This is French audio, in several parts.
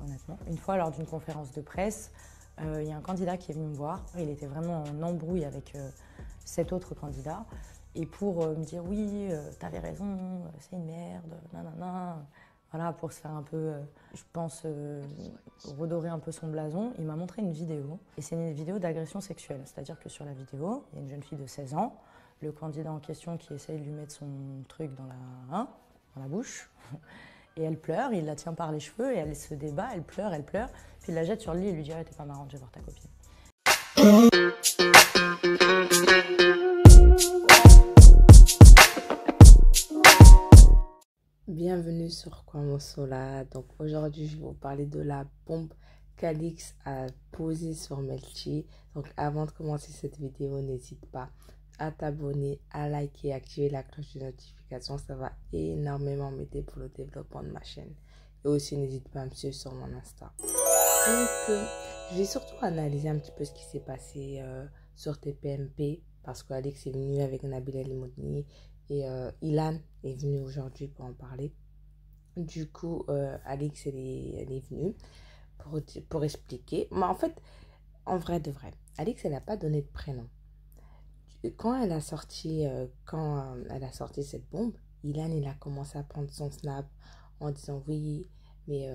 honnêtement. Une fois, lors d'une conférence de presse, il y a un candidat qui est venu me voir. Il était vraiment en embrouille avec 7 autres candidats. Et pour me dire oui, t'avais raison, c'est une merde, nanana. Voilà, pour se faire un peu, je pense, redorer un peu son blason, il m'a montré une vidéo. Et c'est une vidéo d'agression sexuelle. C'est-à-dire que sur la vidéo, il y a une jeune fille de 16 ans, le candidat en question qui essaye de lui mettre son truc dans la bouche. Et elle pleure, il la tient par les cheveux et elle se débat, elle pleure, puis il la jette sur le lit et lui dit ah, t'es pas marrante, je vais voir ta copine. Bienvenue sur Kwamosola. Donc aujourd'hui je vais vous parler de la bombe qu'Alix a posée sur Melchi. Donc avant de commencer cette vidéo, n'hésite pas à t'abonner, à liker, activer la cloche de notification. Ça va énormément m'aider pour le développement de ma chaîne. Et aussi n'hésite pas à me suivre sur mon Insta. Donc je vais surtout analyser un petit peu ce qui s'est passé sur TPMP. Parce qu'Alix est venu avec Nabil El Moudni. Et Ilan est venu aujourd'hui pour en parler. Du coup, Alix, elle est venue pour expliquer. Mais en fait, en vrai de vrai, Alix, elle n'a pas donné de prénom. Quand elle a sorti cette bombe, Ilan, il a commencé à prendre son snap en disant oui, mais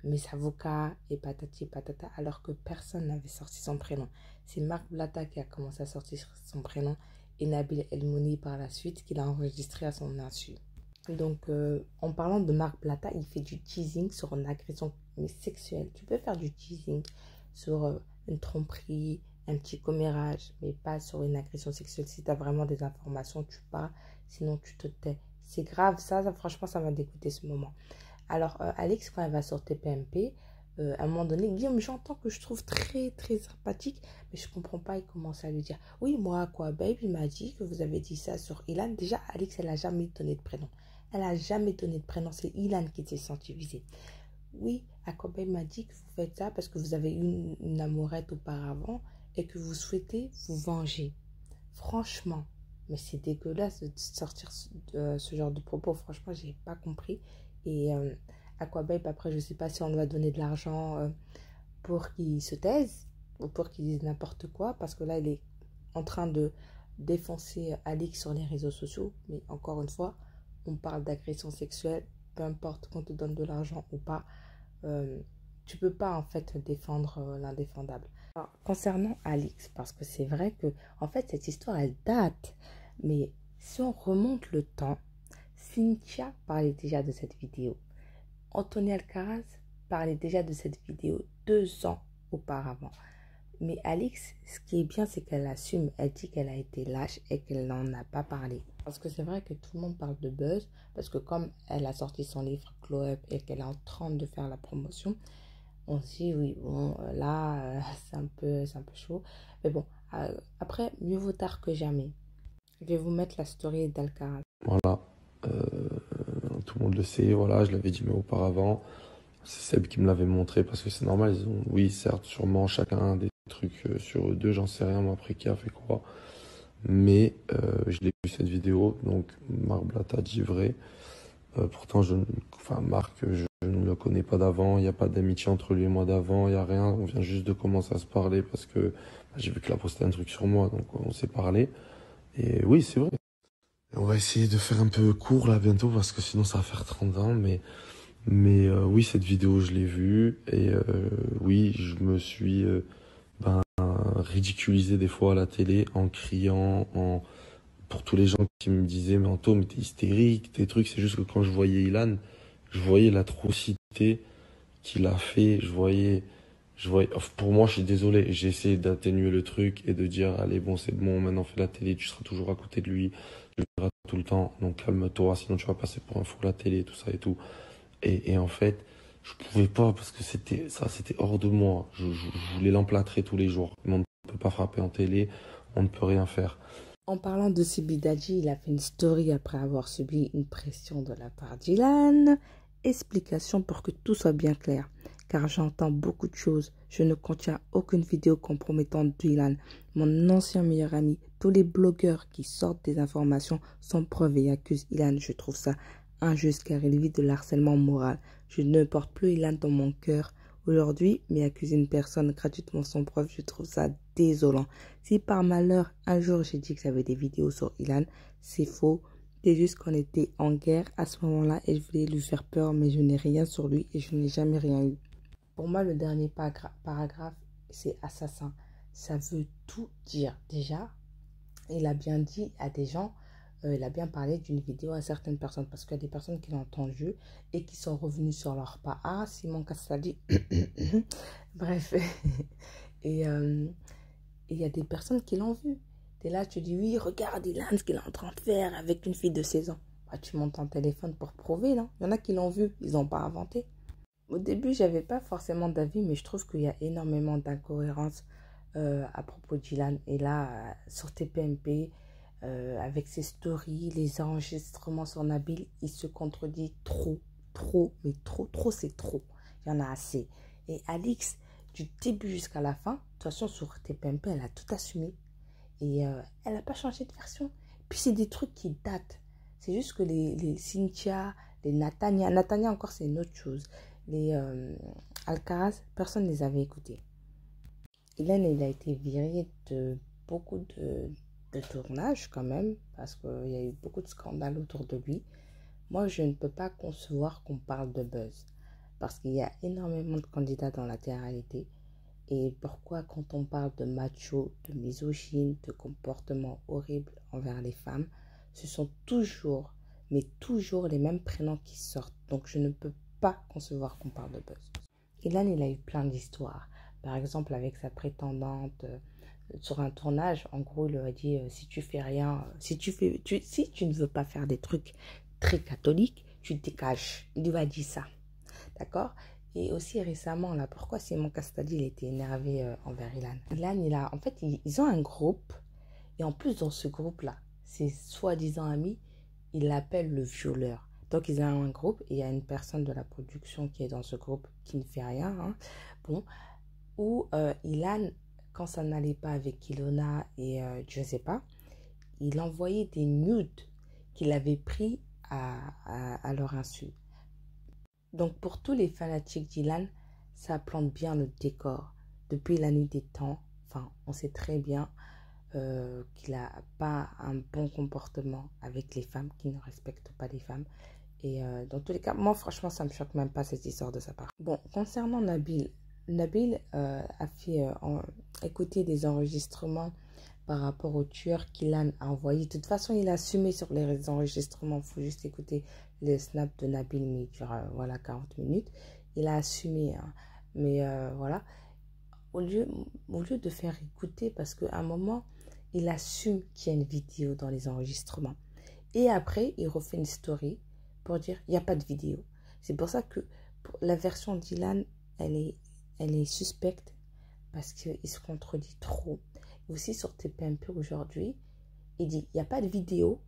mes avocats et patati patata, alors que personne n'avait sorti son prénom. C'est Marc Blatta qui a commencé à sortir son prénom et Nabil El Moudni par la suite qu'il a enregistré à son insu. Donc, en parlant de Marc Blatta, il fait du teasing sur une agression sexuelle. Tu peux faire du teasing sur une tromperie, un petit commérage, mais pas sur une agression sexuelle. Si tu as vraiment des informations, tu parles, sinon tu te tais. C'est grave, ça franchement, ça m'a dégoûté ce moment. Alors, Alix, quand elle va sur TPMP, à un moment donné, Guillaume, j'entends que je trouve très, très sympathique, mais je comprends pas, il commence à lui dire, oui, moi, quoi, babe, il m'a dit que vous avez dit ça sur Ilan. Déjà, Alix, elle n'a jamais donné de prénom. Elle n'a jamais donné de prénom, c'est Ilan qui s'est senti visé. Oui, Aquababe m'a dit que vous faites ça parce que vous avez eu une amourette auparavant et que vous souhaitez vous venger. Franchement, mais c'est dégueulasse de sortir ce genre de propos. Franchement, j'ai pas compris. Et Aquababe, après, je sais pas si on lui a donné de l'argent pour qu'il se taise ou pour qu'il dise n'importe quoi. Parce que là, il est en train de défoncer Alix sur les réseaux sociaux. Mais encore une fois, on parle d'agression sexuelle. Peu importe qu'on te donne de l'argent ou pas. Tu peux pas en fait défendre l'indéfendable. Alors, concernant Alix, parce que c'est vrai que en fait cette histoire elle date, mais si on remonte le temps, Cynthia parlait déjà de cette vidéo. Anthony Alcaraz parlait déjà de cette vidéo 2 ans auparavant. Mais Alix, ce qui est bien, c'est qu'elle assume. Elle dit qu'elle a été lâche et qu'elle n'en a pas parlé. Parce que c'est vrai que tout le monde parle de buzz. Parce que comme elle a sorti son livre Glow Up et qu'elle est en train de faire la promotion, on se dit oui, bon, là, c'est un peu chaud. Mais bon, après, mieux vaut tard que jamais. Je vais vous mettre la story d'Alcaraz. Voilà, tout le monde le sait, voilà, je l'avais dit mais auparavant. C'est Seb qui me l'avait montré parce que c'est normal, ils ont, oui, certes, sûrement chacun des trucs sur eux deux, j'en sais rien, moi, après qui a fait quoi. Mais je l'ai vu cette vidéo, donc Marc Blatta dit vrai. Pourtant, Marc, je ne le connais pas d'avant, il n'y a pas d'amitié entre lui et moi d'avant, il n'y a rien, on vient juste de commencer à se parler parce que j'ai vu qu'il a posté un truc sur moi, donc on s'est parlé. Et oui, c'est vrai. On va essayer de faire un peu court là bientôt parce que sinon ça va faire 30 ans, mais oui, cette vidéo, je l'ai vue et oui, je me suis ridiculisé des fois à la télé en criant, pour tous les gens qui me disaient mais Anto, mais t'es hystérique, tes trucs. C'est juste que quand je voyais Ilan, je voyais l'atrocité qu'il a fait. Pour moi, je suis désolé, j'ai essayé d'atténuer le truc et de dire allez, bon, c'est bon, maintenant fais la télé, tu seras toujours à côté de lui, tu le verras tout le temps, donc calme-toi, sinon tu vas passer pour un fou à la télé, tout ça et tout. Et en fait, je pouvais pas parce que c'était hors de moi. Je voulais l'emplâtrer tous les jours. Mais on ne peut pas frapper en télé, on ne peut rien faire. En parlant de Sibi Dadji, il a fait une story après avoir subi une pression de la part d'Ilan. Explication pour que tout soit bien clair. Car j'entends beaucoup de choses. Je ne contiens aucune vidéo compromettante d'Ilan. Mon ancien meilleur ami, tous les blogueurs qui sortent des informations sans preuve et accusent Ilan. Je trouve ça injuste car il vit de l'harcèlement moral. Je ne porte plus Ilan dans mon cœur. Aujourd'hui, mais accuser une personne gratuitement sans preuve, je trouve ça désolant. Si par malheur, un jour j'ai dit que j'avais des vidéos sur Ilan, c'est faux. C'est juste qu'on était en guerre à ce moment-là et je voulais lui faire peur, mais je n'ai rien sur lui et je n'ai jamais rien eu. Pour moi, le dernier paragraphe, c'est assassin. Ça veut tout dire. Déjà, il a bien dit à des gens, il a bien parlé d'une vidéo à certaines personnes, parce qu'il y a des personnes qui l'ont entendu et qui sont revenues sur leur pas. Ah, Simon Castaldi. Bref. Et il y a des personnes qui l'ont vu. Tu es là, tu dis, oui, regarde Ilan, ce qu'il est en train de faire avec une fille de 16 ans. Bah, tu montes ton téléphone pour prouver, non? Il y en a qui l'ont vu, ils n'ont pas inventé. Au début, j'avais pas forcément d'avis, mais je trouve qu'il y a énormément d'incohérences à propos d'Ilan. Et là, sur TPMP, avec ses stories, les enregistrements sur Nabil, il se contredit trop, mais trop, c'est trop. Il y en a assez. Et Alix, du début jusqu'à la fin, de toute façon, sur TPMP, elle a tout assumé. Et elle n'a pas changé de version. Puis c'est des trucs qui datent. C'est juste que les Cynthia, les Natania encore, c'est une autre chose. Les Alcaraz, personne ne les avait écoutés. Ilan, il a été viré de beaucoup de tournages quand même, parce qu'il y a eu beaucoup de scandales autour de lui. Moi, je ne peux pas concevoir qu'on parle de buzz, parce qu'il y a énormément de candidats dans la télé-réalité. Et pourquoi quand on parle de macho, de misogyne, de comportements horribles envers les femmes, ce sont toujours, mais toujours les mêmes prénoms qui sortent. Donc je ne peux pas concevoir qu'on parle de buzz. Ilan, il a eu plein d'histoires. Par exemple, avec sa prétendante sur un tournage, en gros, il lui a dit si tu fais rien, si tu ne veux pas faire des trucs très catholiques, tu te dégages. Il lui a dit ça. D'accord? Et aussi récemment, là, pourquoi Simon Castaldi, il était énervé envers Ilan? Ilan, en fait, ils ont un groupe. Et en plus, dans ce groupe-là, ses soi-disant amis, il l'appelle le violeur. Donc, ils ont un groupe et il y a une personne de la production qui est dans ce groupe qui ne fait rien. Hein. Bon, où Ilan, quand ça n'allait pas avec Ilona et je ne sais pas, il envoyait des nudes qu'il avait pris à leur insu. Donc, pour tous les fanatiques d'Ilan, ça plante bien le décor. Depuis la nuit des temps, enfin, on sait très bien qu'il n'a pas un bon comportement avec les femmes, qu'il ne respecte pas les femmes. Et dans tous les cas, moi, franchement, ça ne me choque même pas cette histoire de sa part. Bon, concernant Nabil a fait écouter des enregistrements par rapport au tueur qu'Ilan a envoyé. De toute façon, il a assumé sur les enregistrements. Il faut juste écouter le snap de Nabil, mais il dure voilà, 40 minutes. Il a assumé, hein. Mais voilà, au lieu de faire écouter, parce qu'à un moment, il assume qu'il y a une vidéo dans les enregistrements. Et après, il refait une story pour dire il n'y a pas de vidéo. C'est pour ça que la version d'Ilan, elle est suspecte, parce qu'il se contredit trop. Aussi sur TPMP aujourd'hui, il dit il n'y a pas de vidéo,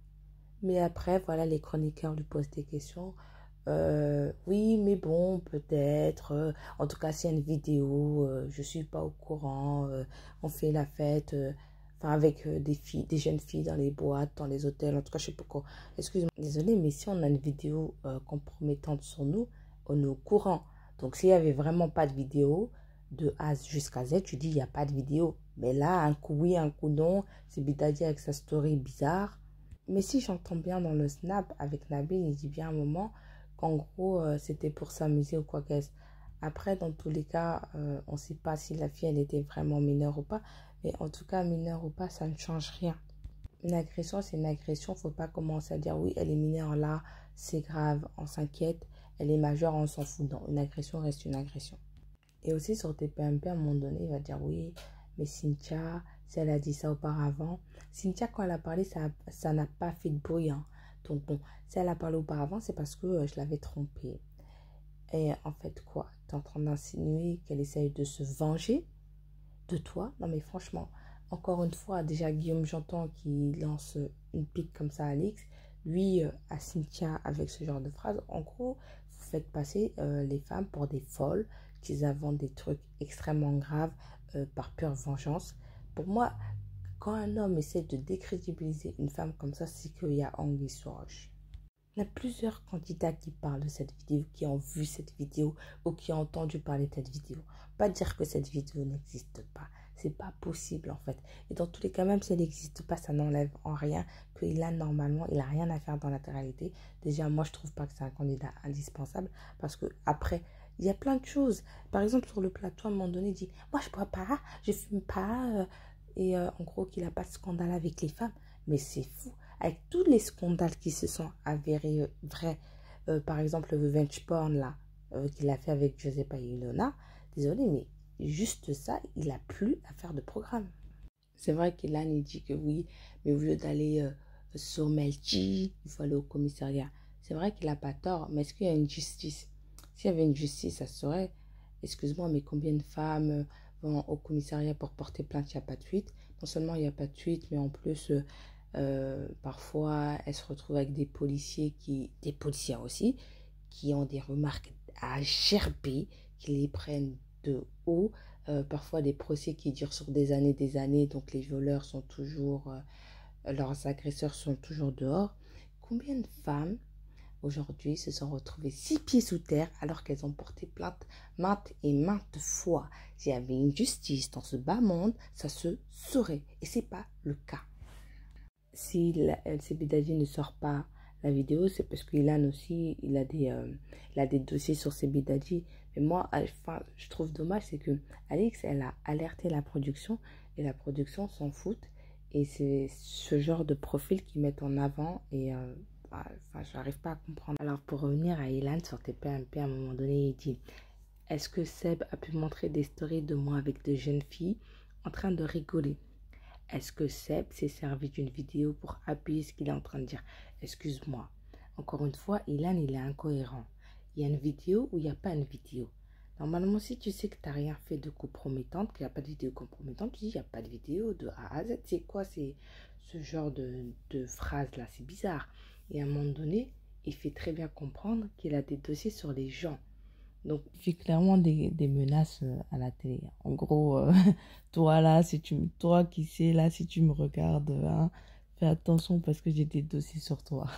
mais après, voilà, les chroniqueurs lui posent des questions. Oui, mais bon, peut-être. En tout cas, s'il y a une vidéo, je ne suis pas au courant. On fait la fête avec des jeunes filles dans les boîtes, dans les hôtels. En tout cas, je ne sais pas quoi. Excusez-moi, désolé, mais si on a une vidéo compromettante sur nous, on est au courant. Donc, s'il n'y avait vraiment pas de vidéo, de A jusqu'à Z, tu dis il n'y a pas de vidéo. Mais là, un coup oui, un coup non. C'est Bidadi avec sa story bizarre. Mais si j'entends bien dans le snap avec Nabil, il dit bien à un moment qu'en gros, c'était pour s'amuser ou quoi qu'est-ce. Après, dans tous les cas, on ne sait pas si la fille, elle était vraiment mineure ou pas. Mais en tout cas, mineure ou pas, ça ne change rien. Une agression, c'est une agression. Il ne faut pas commencer à dire, oui, elle est mineure là, c'est grave, on s'inquiète. Elle est majeure, on s'en fout. Non, une agression reste une agression. Et aussi sur TPMP, à un moment donné, il va dire, oui, mais Cynthia, si elle a dit ça auparavant. Cynthia, quand elle a parlé, ça n'a pas fait de bruit. Hein. Donc bon, si elle a parlé auparavant, c'est parce que je l'avais trompée. Et en fait, quoi? Tu es en train d'insinuer qu'elle essaye de se venger de toi? Non mais franchement, encore une fois, déjà Guillaume Janton qui lance une pique comme ça à Alix, lui à Cynthia avec ce genre de phrase. En gros, vous faites passer les femmes pour des folles, qu'ils inventent des trucs extrêmement graves par pure vengeance. Pour moi, quand un homme essaie de décrédibiliser une femme comme ça, c'est qu'il y a anguille sous roche. Il y a plusieurs candidats qui parlent de cette vidéo, qui ont vu cette vidéo ou qui ont entendu parler de cette vidéo. Pas dire que cette vidéo n'existe pas. C'est pas possible en fait. Et dans tous les cas, même si elle n'existe pas, ça n'enlève en rien qu'il a normalement, il n'a rien à faire dans la réalité. Déjà, moi, je trouve pas que c'est un candidat indispensable parce que après, il y a plein de choses. Par exemple, sur le plateau, à un moment donné, il dit « Moi, je bois pas, je fume pas. » en gros, qu'il n'a pas de scandale avec les femmes. Mais c'est fou. Avec tous les scandales qui se sont avérés vrais, par exemple le revenge porn là, qu'il a fait avec Giuseppa et Ilona, désolé, mais juste ça, il n'a plus à faire de programme. C'est vrai qu'Ilan, il dit que oui, mais au lieu d'aller sur Melchi, il faut aller au commissariat. C'est vrai qu'il n'a pas tort, mais est-ce qu'il y a une justice? S'il y avait une justice, ça serait, excuse-moi, mais combien de femmes vont au commissariat pour porter plainte? Il n'y a pas de fuite. Non seulement il n'y a pas de fuite, mais en plus... parfois, elles se retrouvent avec des policiers des policières aussi, qui ont des remarques à gerber, qui les prennent de haut. Parfois, des procès qui durent sur des années, donc les violeurs sont toujours, leurs agresseurs sont toujours dehors. Combien de femmes aujourd'hui se sont retrouvées 6 pieds sous terre alors qu'elles ont porté plainte maintes et maintes fois? S'il y avait une justice dans ce bas monde, ça se saurait. Et ce n'est pas le cas. Si LC Bidadi ne sort pas la vidéo, c'est parce qu'Ilan aussi, il a des dossiers sur ces Bidadi. Mais moi, enfin, je trouve dommage, c'est que Alix, elle a alerté la production et la production s'en fout. Et c'est ce genre de profil qu'ils mettent en avant et enfin, j'arrive pas à comprendre. Alors, pour revenir à Ilan sur TPMP, à un moment donné, il dit « Est-ce que Seb a pu montrer des stories de moi avec de jeunes filles en train de rigoler ? Est-ce que Seb s'est servi d'une vidéo pour appuyer ce qu'il est en train de dire? Excuse-moi. Encore une fois, Ilan, il est incohérent. Il y a une vidéo ou il n'y a pas une vidéo. Normalement, si tu sais que tu n'as rien fait de compromettante, qu'il n'y a pas de vidéo compromettante, tu dis il n'y a pas de vidéo de A à Z. C'est quoi ce genre de phrase-là? C'est bizarre. Et à un moment donné, il fait très bien comprendre qu'il a des dossiers sur les gens. Donc, il fait clairement des menaces à la télé. En gros, toi là, toi qui sais là, si tu me regardes, hein, fais attention parce que j'ai des dossiers sur toi.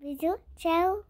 Bisous, ciao.